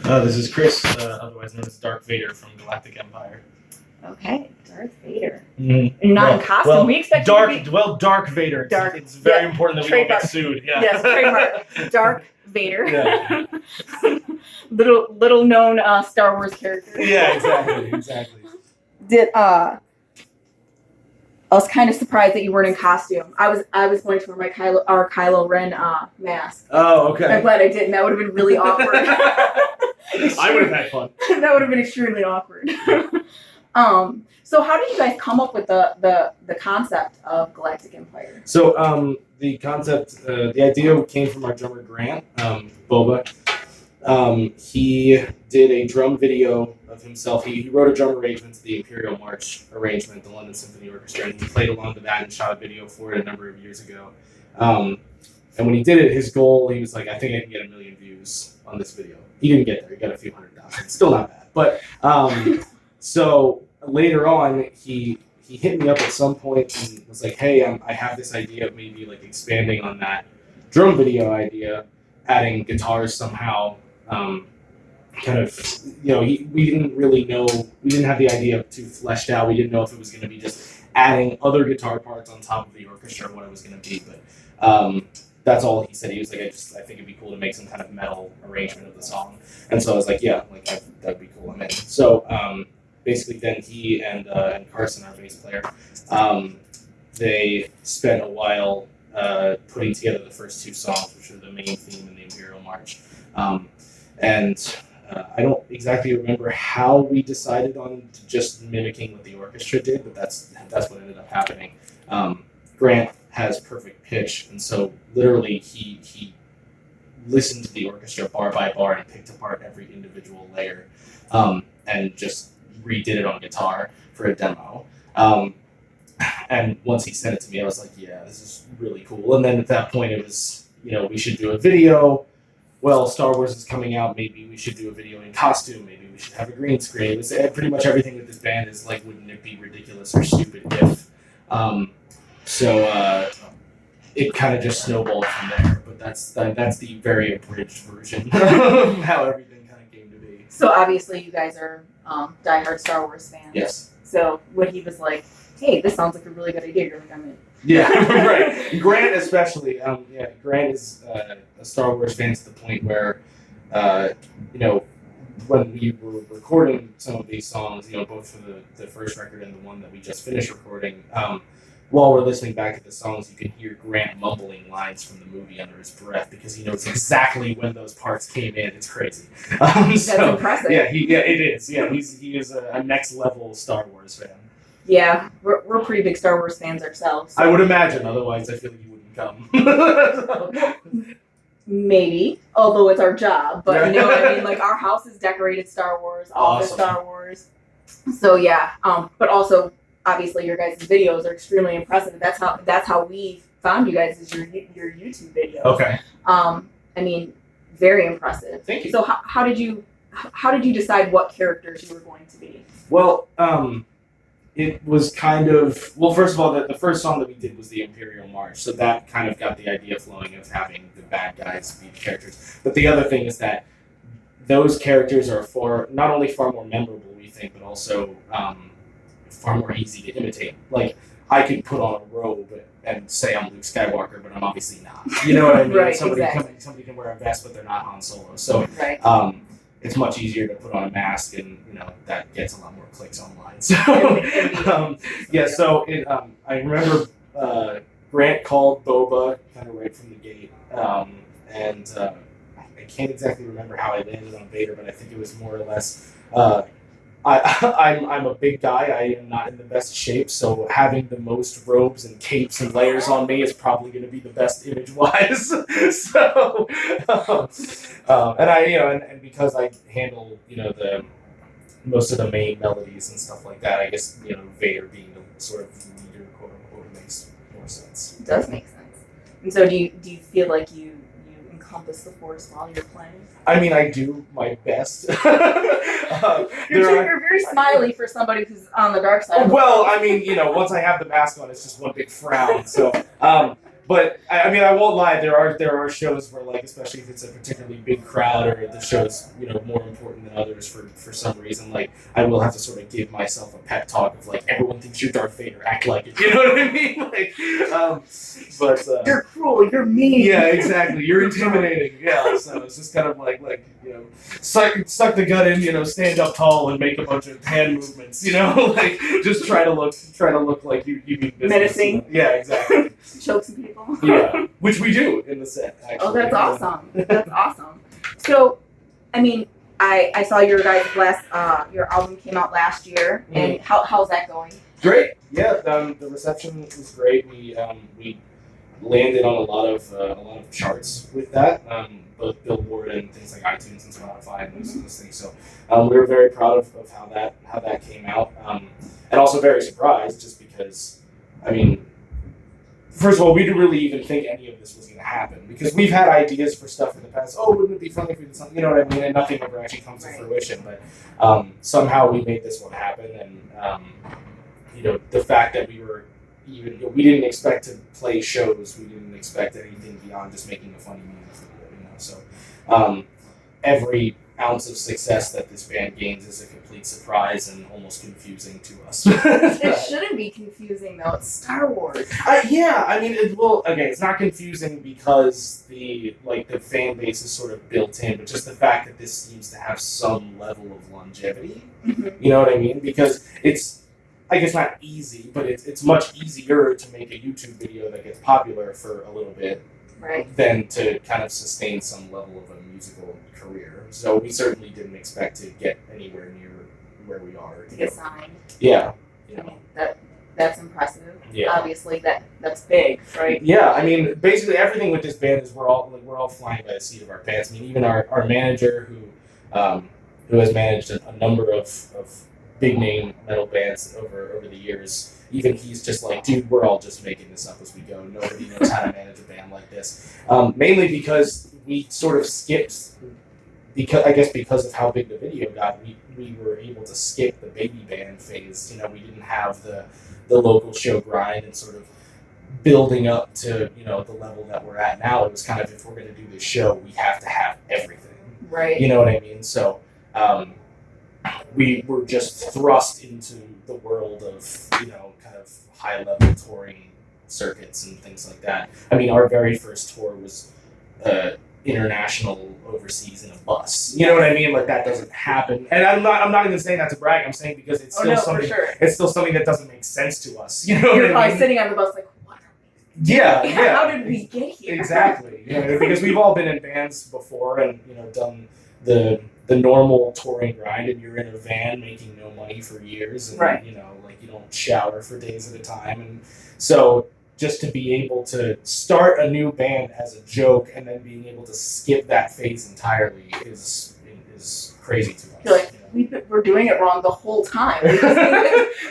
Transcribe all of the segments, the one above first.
This is Chris, otherwise known as Dark Vader from Galactic Empire. Okay, Darth Vader. Mm-hmm. Not in costume. We expect Dark. you to be... Well, Dark Vader. Dark. It's very important that we don't get sued. Yeah. Yes, trademark. Dark Vader. Yeah. little known Star Wars character. Yeah, exactly. I was kind of surprised that you weren't in costume. I was going to wear our Kylo Ren mask. Oh, okay. I'm glad I didn't. That would have been really awkward. I would have had fun. That would have been extremely awkward. So how did you guys come up with the concept of Galactic Empire? So the concept, the idea came from our drummer Grant, Boba. He did a drum video of himself. He wrote a drum arrangement to the Imperial March arrangement, the London Symphony Orchestra, and he played along to that and shot a video for it a number of years ago. And when he did it, his goal, he was like, I think I can get 1 million views on this video. He didn't get there. He got a few 100,000. Still not bad. But so later on, he hit me up at some point and was like, hey, I have this idea of maybe like expanding on that drum video idea, adding guitars somehow. Kind of, we didn't really know, we didn't have the idea too fleshed out. We didn't know if it was going to be just adding other guitar parts on top of the orchestra or what it was going to be. But that's all he said. He was like, I think it'd be cool to make some kind of metal arrangement of the song. And so I was like, yeah, like that'd be cool. I'm in. So basically then he and Carson, our bass player, they spent a while putting together the first 2 songs, which are the main theme in the Imperial March. I don't exactly remember how we decided on just mimicking what the orchestra did, but that's what ended up happening. Grant has perfect pitch, and so literally he listened to the orchestra bar by bar and picked apart every individual layer, and just redid it on guitar for a demo. And once he sent it to me, I was like, yeah, this is really cool. And then at that point, it was, we should do a video. Well, Star Wars is coming out, maybe we should do a video in costume, maybe we should have a green screen. It was pretty much everything with this band is like, wouldn't it be ridiculous or stupid if? So it kind of just snowballed from there, but that's the very abridged version of how everything kind of came to be. So obviously you guys are diehard Star Wars fans. Yes. So when he was like, hey, this sounds like a really good idea, you're like, I'm in. Yeah, right. Grant especially. Grant is a Star Wars fan to the point where, when we were recording some of these songs, both for the first record and the one that we just finished recording, while we're listening back at the songs, you can hear Grant mumbling lines from the movie under his breath because he knows exactly when those parts came in. It's crazy. That's impressive. Yeah, it is. Yeah, he is a next level Star Wars fan. Yeah, we're pretty big Star Wars fans ourselves. So. I would imagine, otherwise I feel like you wouldn't come. Maybe, although it's our job. But I mean? Like our house is decorated Star Wars, all the Star Wars. So yeah, but also obviously your guys' videos are extremely impressive. That's how we found you guys is your YouTube videos. Okay. I mean, very impressive. Thank you. So how did you decide what characters you were going to be? Well, it was kind of, well, first of all, the first song that we did was the Imperial March, so that kind of got the idea flowing of having the bad guys be the characters. But the other thing is that those characters are not only far more memorable, we think, but also far more easy to imitate. Like, I could put on a robe and say I'm Luke Skywalker, but I'm obviously not. You know what I mean? Right, somebody can wear a vest, but they're not Han Solo. So right. It's much easier to put on a mask, and that gets a lot more clicks online. So I remember Grant called Boba kind of right from the gate, and I can't exactly remember how I landed on Vader, but I think it was more or less. I'm a big guy. I am not in the best shape, so having the most robes and capes and layers on me is probably going to be the best image-wise. So, and because I handle the most of the main melodies and stuff like that, I guess Vader being the sort of leader, quote unquote, makes more sense. It does make sense. And so, do you feel like you encompass the Force while you're playing? I mean, I do my best. You're very smiley for somebody who's on the dark side. Well, I mean, once I have the mask on, it's just one big frown. So, But I mean, I won't lie. There are shows where, like, especially if it's a particularly big crowd or the show's more important than others for some reason, like I will have to sort of give myself a pep talk of like everyone thinks you're Darth Vader, act like it. You know what I mean? Like, but you're cruel, you're mean. Yeah, exactly. You're intimidating. Yeah, so it's just kind of like suck the gut in, stand up tall and make a bunch of hand movements. Like just try to look like you mean business. Menacing. Yeah, exactly. Choke some people. Yeah, which we do in the set. Actually. Oh, that's awesome. That's awesome. So, I mean, I saw your guys' your album came out last year, and how's that going? Great. Yeah, the reception was great. We landed on a lot of charts with that, both Billboard and things like iTunes and Spotify and those things. So we were very proud of how that came out, and also very surprised just because, I mean, first of all, we didn't really even think any of this was going to happen because we've had ideas for stuff in the past. Oh, wouldn't it be funny if we did something? You know what I mean? And nothing ever actually comes to fruition. But somehow we made this one happen, and the fact that we didn't expect to play shows. We didn't expect anything beyond just making a funny music video. So every ounce of success that this band gains is a complete surprise and almost confusing to us. It shouldn't be confusing though. It's Star Wars. Yeah, I mean, it's not confusing because the fan base is sort of built in, but just the fact that this seems to have some level of longevity. Mm-hmm. You know what I mean? Because it's, I guess not easy, but it's much easier to make a YouTube video that gets popular for a little bit, right, than to kind of sustain some level of a musical career. So we certainly didn't expect to get anywhere near where we are. To get signed. Yeah. I mean, that's impressive. Yeah. Obviously, that's big, right? Yeah, I mean, basically everything with this band is we're all flying by the seat of our pants. I mean, even our manager who has managed a number of big name metal bands over the years, even he's just like, dude, we're all just making this up as we go. Nobody knows how to manage a band like this. Mainly because we sort of skipped, because of how big the video got, we were able to skip the baby band phase. We didn't have the local show grind and sort of building up to the level that we're at now. It was kind of, if we're going to do this show, we have to have everything. Right. You know what I mean? So we were just thrust into the world of kind of high level touring circuits and things like that. I mean, our very first tour was international, overseas in a bus. You know what I mean? Like, that doesn't happen. And I'm not even saying that to brag. I'm saying because it's still something. For sure. It's still something that doesn't make sense to us. You know, you're probably sitting on the bus like, what are we? Yeah. How did we get here? Exactly. Because we've all been in bands before and done the normal touring grind, and you're in a van making no money for years, and right. You don't shower for days at a time, and so just to be able to start a new band as a joke and then being able to skip that phase entirely is crazy to us. You're like, we're doing it wrong the whole time.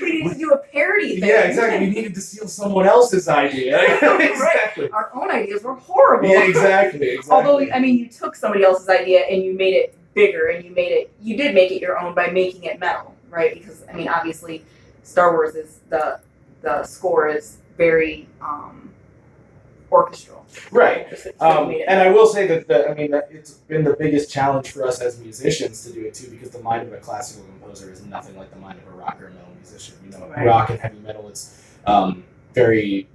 We need to do a parody thing. Yeah, exactly. We needed to steal someone else's idea. Exactly. Right. Our own ideas were horrible. Yeah, exactly. Although, I mean, you took somebody else's idea and you made it bigger, and you did make it your own by making it metal, right? Because, I mean, obviously, Star Wars is the score is very orchestral. Right. And I will say that it's been the biggest challenge for us as musicians to do it too, because the mind of a classical composer is nothing like the mind of a rock or metal musician. Right. Rock and heavy metal, it's very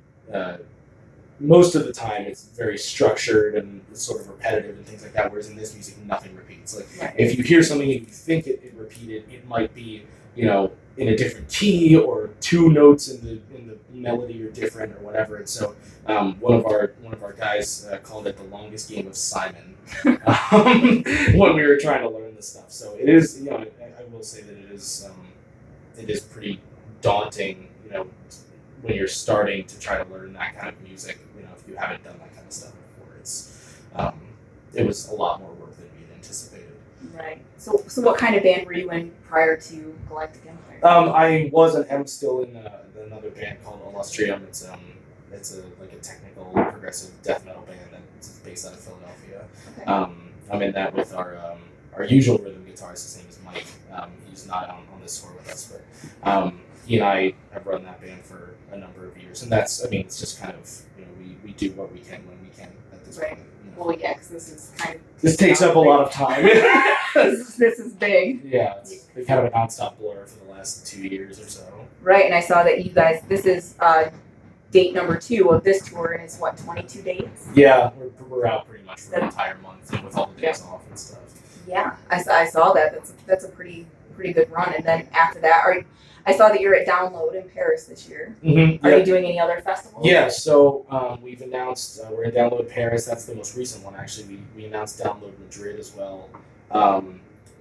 most of the time it's very structured and sort of repetitive and things like that, whereas in this music nothing repeats. Like, right. If you hear something and you think it repeated, it might be in a different key, or two notes in the melody are different, or whatever. And so one of our guys called it the longest game of Simon when we were trying to learn this stuff. So it is, I will say that it is pretty daunting, when you're starting to try to learn that kind of music. If you haven't done that kind of stuff before, it was a lot more work than we had anticipated. Right. So what kind of band were you in prior to Galactic Empire? I was and am still in another band called Illustrium. It's a technical progressive death metal band that's based out of Philadelphia. Okay. I'm in that with our usual rhythm guitarist. His name is Mike. He's not on this tour with us, but he and I have run that band for a number of years, and it's just kind of we do what we can when we can at this point. Well, yeah, because this is kind of... This takes up a lot of time. this is big. Yeah, it's been kind of a nonstop blur for the last 2 years or so. Right, and I saw that you guys, this is date number 2 of this tour, and it's what, 22 dates? Yeah, we're out pretty much for an entire month with all the days off and stuff. Yeah, I saw that. That's a pretty good run. And then after that, I saw that you're at Download in Paris this year. Mm-hmm, Are you doing any other festivals? Yeah, so we've announced we're at Download Paris. That's the most recent one, actually. We announced Download Madrid as well.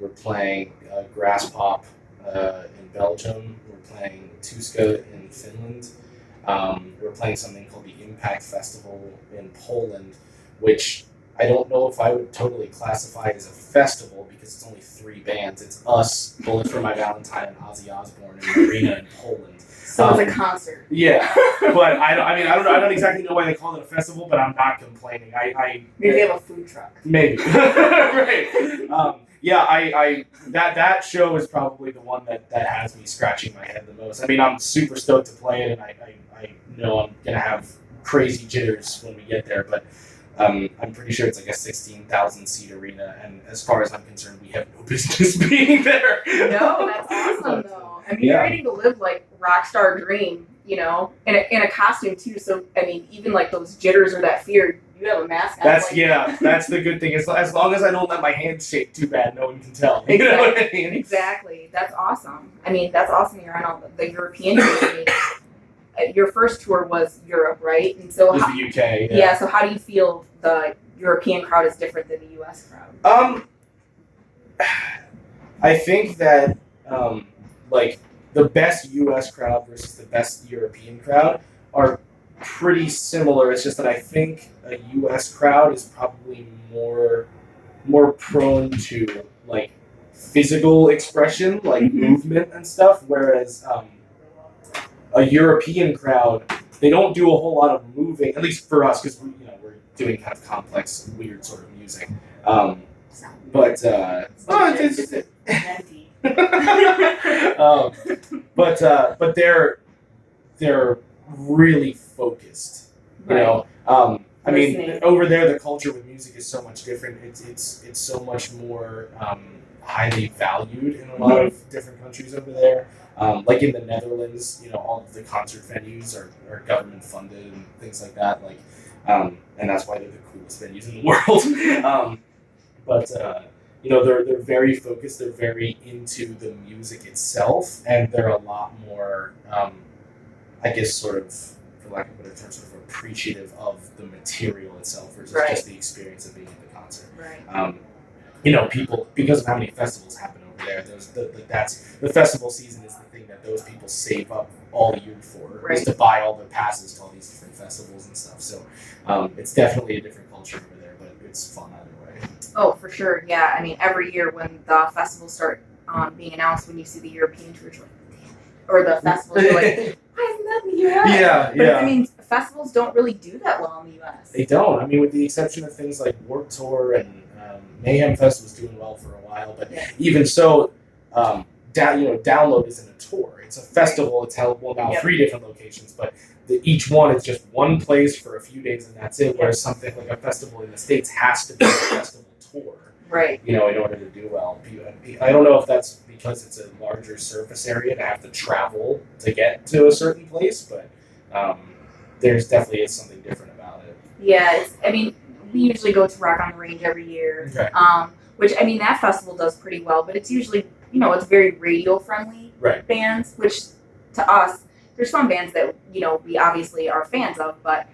We're playing Grass Pop in Belgium. We're playing Tuska in Finland. We're playing something called the Impact Festival in Poland, which I don't know if I would totally classify as a festival because it's only 3 bands. It's us, Bullets for My Valentine, and Ozzy Osbourne in an arena in Poland. So it's a concert. Yeah, but I don't exactly know why they call it a festival, but I'm not complaining. Maybe they have a food truck. Maybe. Right. That show is probably the one that has me scratching my head the most. I mean, I'm super stoked to play it, and I know I'm gonna have crazy jitters when we get there, but I'm pretty sure it's like a 16,000 seat arena, and as far as I'm concerned, we have no business being there. No, that's awesome though. I mean, you're ready to live like rock star dream, in a costume too. So I mean, even like those jitters or that fear, you have a mask on. That's the good thing. As long as I don't let my hands shake too bad, no one can tell. Exactly. You know what I mean? Exactly. That's awesome. I mean, that's awesome. You're on all the European tour. Your first tour was Europe, right? And so it was the UK. Yeah. So how do you feel the European crowd is different than the US crowd? I think that like the best US crowd versus the best European crowd are pretty similar. It's just that I think a US crowd is probably more prone to like physical expression, like movement and stuff, whereas a European crowd, they don't do a whole lot of moving, at least for us, because we're doing kind of complex, weird sort of music. But they're really focused. I mean, over there, the culture with music is so much different. It's so much more highly valued in a lot of different countries over there. Like in the Netherlands, all of the concert venues are government funded and things like that. And that's why they're the coolest venues in the world. They're very focused. They're very into the music itself, and they're a lot more, I guess, sort of, for lack of a better term, sort of appreciative of the material itself versus just the experience of being at the concert. Right. People, because of how many festivals happen over there, the festival season is the thing that those people save up all year for, is to buy all their passes to all these different festivals and stuff. So it's definitely a different culture over there, but it's fun either way. Oh, for sure. Yeah. I mean, every year when the festivals start being announced, when you see the European tours, you're like, damn it. Or the festivals, you're like, why isn't that in the US? Yeah. I mean, festivals don't really do that well in the US. They don't. I mean, with the exception of things like Warped Tour and Mayhem Fest was doing well for a while, but even so, Download isn't a tour. It's a festival. It's held, now 3 different locations, but each one is just one place for a few days and that's it, whereas something like a festival in the States has to be a festival tour. Right. In order to do well. I don't know if that's because it's a larger surface area to have to travel to get to a certain place, but there's definitely is something different about it. Yeah, we usually go to Rock on the Range every year, which, that festival does pretty well, but it's usually, it's very radio-friendly bands, which to us, there's some bands that, we obviously are fans of, but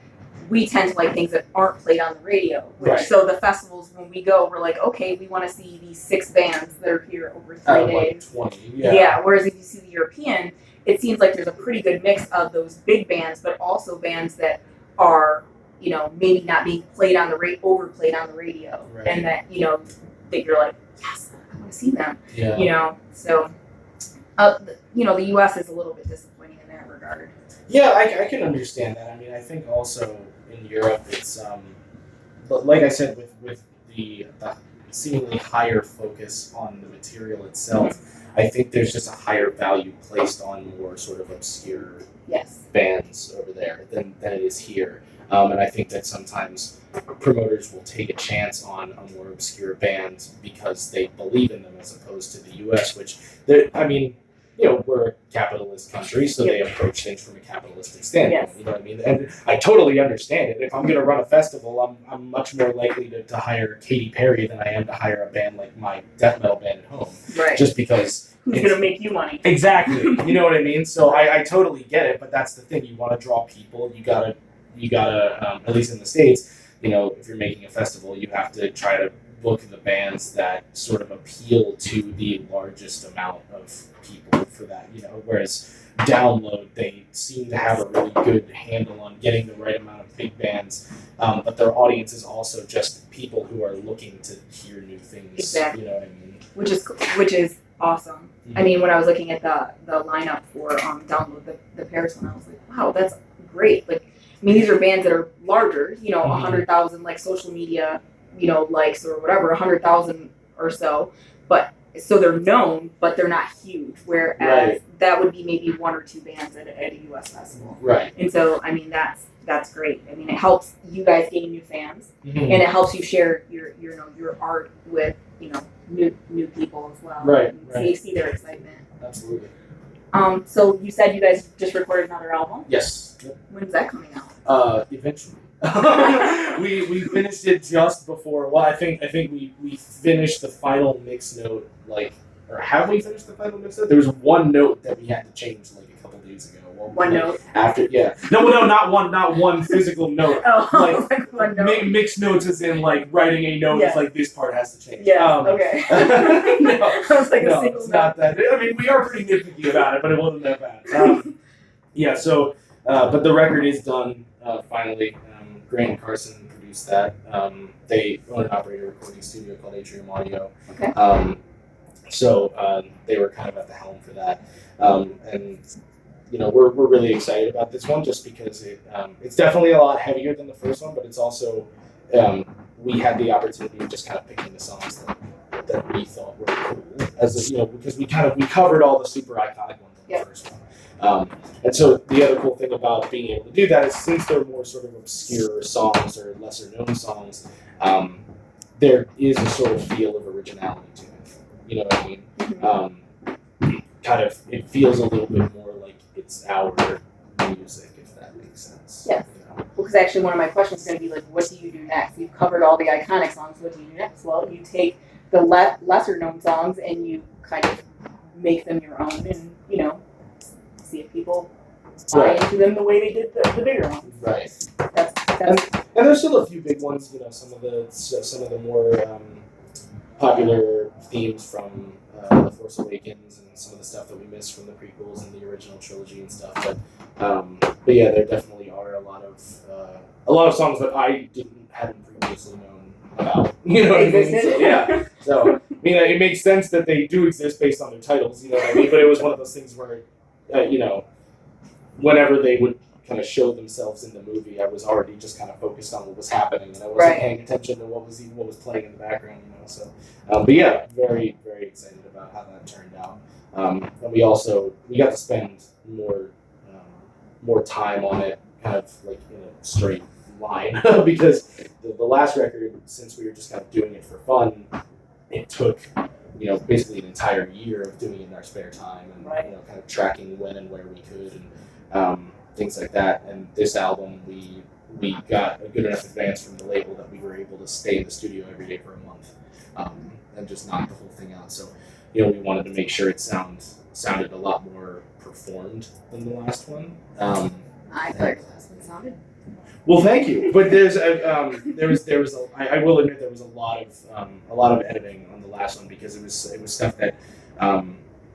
we tend to like things that aren't played on the radio. So the festivals, when we go, we're like, okay, we want to see these 6 bands that are here over 3 days. Like 20, Whereas if you see the European, it seems like there's a pretty good mix of those big bands, but also bands that are, maybe not being played on the overplayed on the radio, and that that you're like, yes, I want to see them. So the U.S. is a little bit disappointing in that regard. Yeah, I can understand that. I mean, I think also in Europe, it's but like I said, with the seemingly higher focus on the material itself, I think there's just a higher value placed on more sort of obscure bands over there than it is here. And I think that sometimes promoters will take a chance on a more obscure band because they believe in them, as opposed to the U.S., which, I mean, we're a capitalist country, so they approach things from a capitalistic standpoint. Yes. You know what I mean? And I totally understand it. If I'm going to run a festival, I'm much more likely to hire Katy Perry than I am to hire a band like my death metal band at home. Right. Just because who's going to make you money? Exactly. You know what I mean? So I totally get it, but that's the thing. You want to draw people. You gotta at least in the States, if you're making a festival, you have to try to book the bands that sort of appeal to the largest amount of people for that, whereas Download, they seem to have a really good handle on getting the right amount of big bands, but their audience is also just people who are looking to hear new things. Exactly. You know what I mean? Which is awesome. Mm-hmm. I mean, when I was looking at the lineup for Download, the Paris one, I was like, wow, that's great. Like, I mean, these are bands that are larger, 100,000 like social media, likes or whatever, 100,000 or so, but so they're known, but they're not huge. Whereas that would be maybe one or two bands at a U.S. festival. Right. And so, I mean, that's great. I mean, it helps you guys gain new fans, mm-hmm. and it helps you share your art with new people as well. Right. So you see their excitement. Absolutely. So you said you guys just recorded another album? Yes. When's that coming out? Eventually. we finished it just before. Well, I think we finished the final mix note, or have we finished the final mix note? There was one note that we had to change like a couple days ago. One note? After, yeah. No, not one physical note. Oh, like one note. Mixed notes as in like writing a note is like this part has to change. Yeah. Okay. No, I was like no, a single it's note. not that. I mean, we are pretty nitpicky about it, but it wasn't that bad. Yeah. So, but the record is done finally. Grant and Carson produced that. They own and operate a recording studio called Atrium Audio. Okay. So they were kind of at the helm for that. And we're really excited about this one just because it's definitely a lot heavier than the first one, but it's also we had the opportunity of just kind of picking the songs that we thought were cool, because we covered all the super iconic ones on the first one. And so the other cool thing about being able to do that is, since they're more sort of obscure songs or lesser known songs, there is a sort of feel of originality to it. You know what I mean? Mm-hmm. It feels a little bit more like it's our music, if that makes sense. Yes. Because actually one of my questions is going to be like, what do you do next? You've covered all the iconic songs. What do you do next? Well, you take the lesser known songs and you kind of make them your own, and see if people buy into them the way they did the bigger ones. Right. That's and there's still a few big ones. Some of the more popular themes from The Force Awakens and some of the stuff that we missed from the prequels and the original trilogy and stuff. But yeah, there definitely are a lot of songs that I hadn't previously known about. You know what I mean? So, yeah. So I mean, it makes sense that they do exist based on their titles. You know what I mean? But it was one of those things where, whenever they would kind of show themselves in the movie, I was already just kind of focused on what was happening, and I wasn't paying attention to what was playing in the background. So, but yeah, very, very excited about how that turned out. And we got to spend more time on it, kind of like in a straight line, because the last record, since we were just kind of doing it for fun, it took basically an entire year of doing it in our spare time, and kind of tracking when and where we could, and things like that. And this album, we got a good enough advance from the label that we were able to stay in the studio every day for a month, and just knock the whole thing out. So, we wanted to make sure it sounded a lot more performed than the last one. I thought the last one sounded. Well, thank you. But I will admit there was a lot of editing on the last one, because it was stuff that,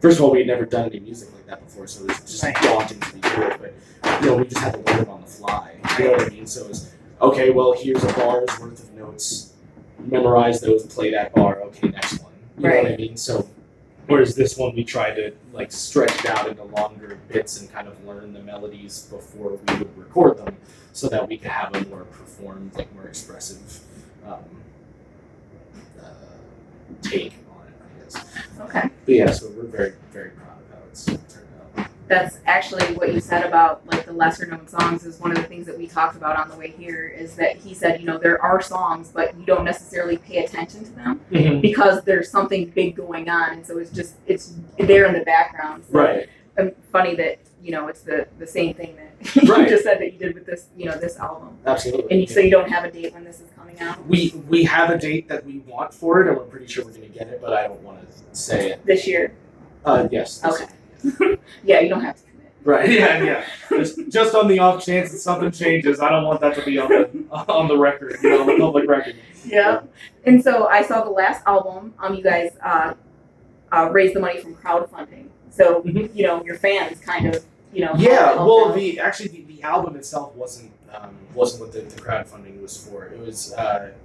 first of all, we had never done any music like that before, so it was just daunting to do it. But we just had to learn it on the fly. You know what I mean? So it was, okay, well, here's a bar's worth of notes. Memorize those, play that bar. Okay, next one. You know what I mean? So, whereas this one, we tried to stretch it out into longer bits and kind of learn the melodies before we would record them, so that we could have a more performed, more expressive take on it, I guess. Okay. But yeah, so we're very, very proud of how it's turned out. that's actually what you said about like the lesser known songs is one of the things that we talked about on the way here is that he said, you know, there are songs, but you don't necessarily pay attention to them because there's something big going on. And so it's there in the background. So right. Funny that, you know, it's the same thing that you Right. just said that you did with this, you know, this album. Absolutely. And so you don't have a date when this is coming out? We have a date that we want for it, and we're pretty sure we're going to get it, but I don't want to say it. This year? Yes. Okay. Yeah, you don't have to commit. Right. Yeah. Just on the off chance that something changes, I don't want that to be on the record, you know, on the public record. Yeah. And so I saw the last album. You guys raised the money from crowdfunding. So you know your fans kind of Yeah. Well, the album itself wasn't what the crowdfunding was for. It was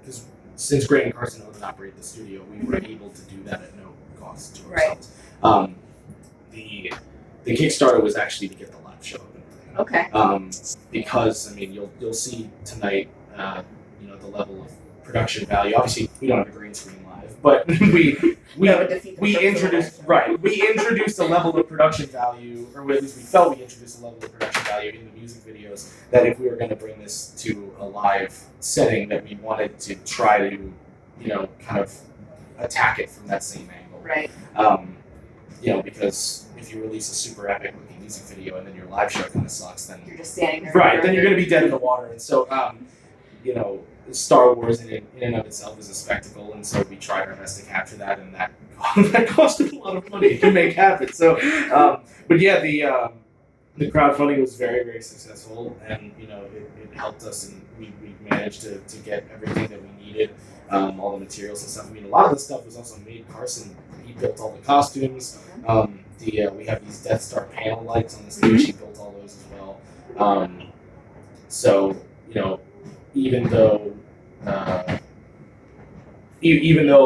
because since Grant and Carson owned and operated the studio, we were able to do that at no cost to ourselves. Right. The Kickstarter was actually to get the live show up and running. Okay. Because I mean, you'll see tonight, you know, the level of production value. Obviously, we don't have a green screen live, but we introduced a level of production value, or at least we felt we introduced a level of production value in the music videos that if we were going to bring this to a live setting, that we wanted to try to, you know, kind of attack it from that same angle. Right. You know, because if you release a super epic looking music video and then your live show kind of sucks, then you're just standing there. Right, then you're going to be dead in the water. And so, you know, Star Wars in and of itself is a spectacle, and so we tried our best to capture that, and that costed a lot of money to make happen. So, but yeah, the crowdfunding was very, very successful, and you know, it helped us, and we managed to get everything that we needed, all the materials and stuff. I mean, a lot of the stuff was also made. Carson, he built all the costumes. We have these Death Star panel lights on the stage. He built all those as well. So you know, even though like you know,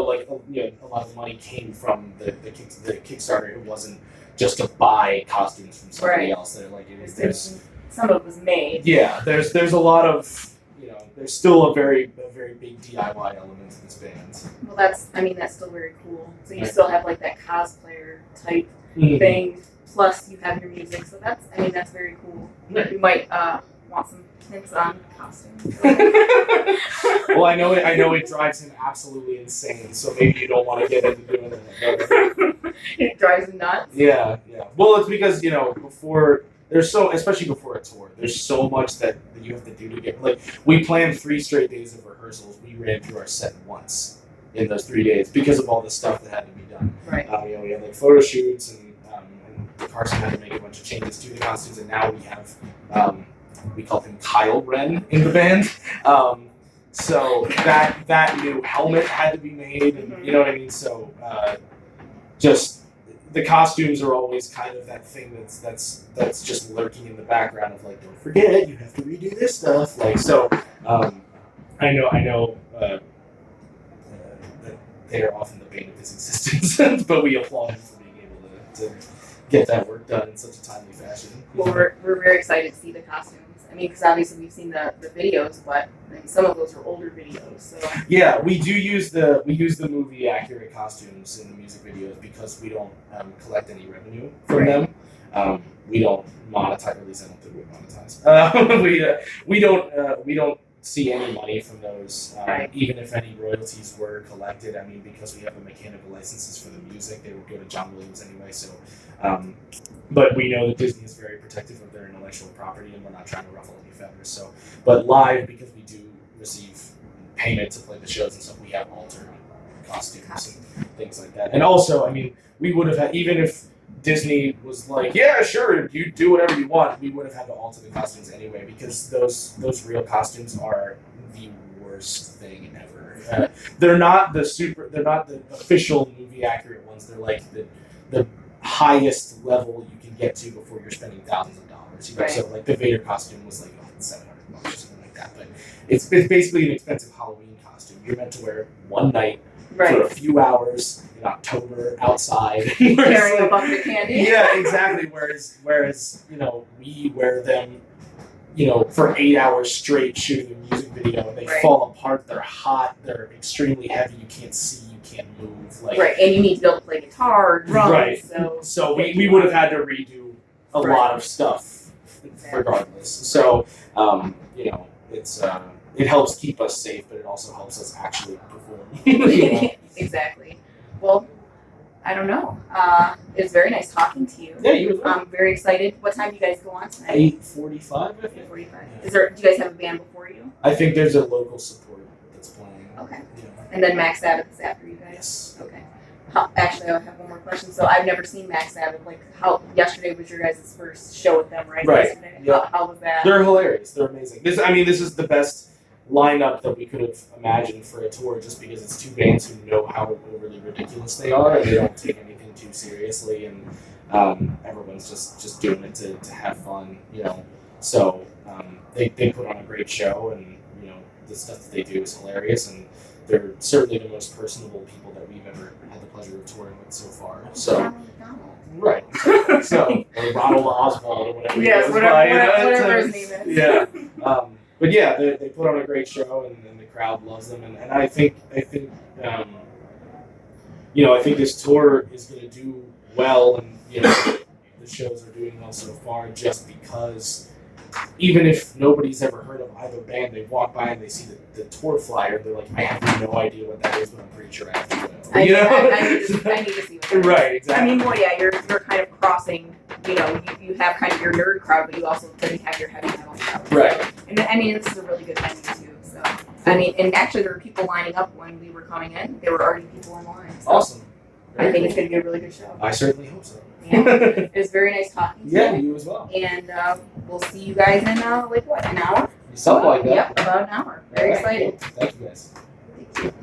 a lot of the money came from the Kickstarter, it wasn't just to buy costumes from somebody else. That like there's some of it was made. Yeah, there's a lot of, you know, there's still a very big DIY element to this band. Well, that's still very cool. So you still have like that cosplayer type thing, plus you have your music. So that's very cool. You might want some hints on costumes. Well, I know it drives him absolutely insane. So maybe you don't want to get into doing that. It drives him nuts. Yeah. Well, it's because, you know, especially before a tour, there's so much that you have to do to get, like, we planned 3 straight days of rehearsals. We ran through our set once in those 3 days because of all the stuff that had to be done. Right. You know, we had like photo shoots, and Carson had to make a bunch of changes to the costumes, and now we have, we call him Kyle Ren in the band. So that new helmet had to be made, and you know what I mean? So just the costumes are always kind of that thing that's just lurking in the background of like, don't forget, you have to redo this stuff. Like, so I know that they are often the bane of his existence, but we applaud him for being able to get that work done in such a timely fashion. Well, we're very excited to see the costumes. I mean, because obviously we've seen the videos, but I mean, some of those are older videos. So yeah, we use the movie accurate costumes in the music videos because we don't collect any revenue from them. We don't monetize, at least I don't think we monetize. We don't see any money from those, even if any royalties were collected. I mean, because we have the mechanical licenses for the music, they would go to John Williams anyway. So, but we know that Disney is very protective of their intellectual property, and we're not trying to ruffle any feathers. So, but live, because we do receive payment to play the shows and stuff, we have altered costumes and things like that. And also, I mean, we would have had, even if Disney was like, yeah, sure, you do whatever you want, we would have had to alter the costumes anyway, because those real costumes are the worst thing ever. They're not the official movie accurate ones. They're like the highest level you can get to before you're spending thousands of dollars. You know? So like the Vader costume was like $700 or something like that. But it's basically an expensive Halloween costume. You're meant to wear it one night for a few hours in October outside, carrying a bucket of candy. Yeah, exactly. Whereas you know, we wear them, you know, for 8 hours straight shooting a music video, and they fall apart. They're hot. They're extremely heavy. You can't see. You can't move. Like, and you need to be able to play guitar, drums. So we would have had to redo a lot of stuff, regardless. So, you know, it's it helps keep us safe, but it also helps us actually perform. You know? Exactly. Well, I don't know. It was very nice talking to you. Yeah, you as well. I'm very excited. What time do you guys go on tonight? 8:45. 8:45. Is there? Do you guys have a band before you? I think there's a local support that's playing. Okay. Yeah. And then Mac Sabbath is after you guys. Yes. Okay. Actually, I have one more question. So I've never seen Mac Sabbath. Like, how yesterday was your guys' first show with them, right? Right. Yesterday. Yeah. How was that? They're hilarious. They're amazing. This is the best lineup that we could have imagined for a tour, just because it's two bands who know how overly ridiculous they are, and they don't take anything too seriously, and everyone's just doing it to have fun, you know. So they put on a great show, and you know the stuff that they do is hilarious, and they're certainly the most personable people that we've ever had the pleasure of touring with so far. So. Right. So, or Ronald Oswald or whatever. Yes, he goes by, you know, whatever his name is. Yeah. But yeah, they put on a great show, and the crowd loves them, and I think you know, I think this tour is going to do well, and you know, the shows are doing well so far just because even if nobody's ever heard of either band, they walk by and they see the tour flyer, they're like, I have no idea what that is, but I'm pretty sure I have to go. I You know? I need to see what that is. Right, exactly. I mean, well, yeah, you're kind of crossing, you know, you have kind of your nerd crowd, but you also then have your heavy metal crowd. Right. And I mean, this is a really good venue, too. So, I mean, and actually, there were people lining up when we were coming in. There were already people in line. So Awesome. I think it's going to be a really good show. I certainly hope so. Yeah. It was very nice talking to you. Yeah, you as well. And we'll see you guys in, like, what, an hour? Something like that. Yep, about an hour. Very excited. Thank you guys. Thank you.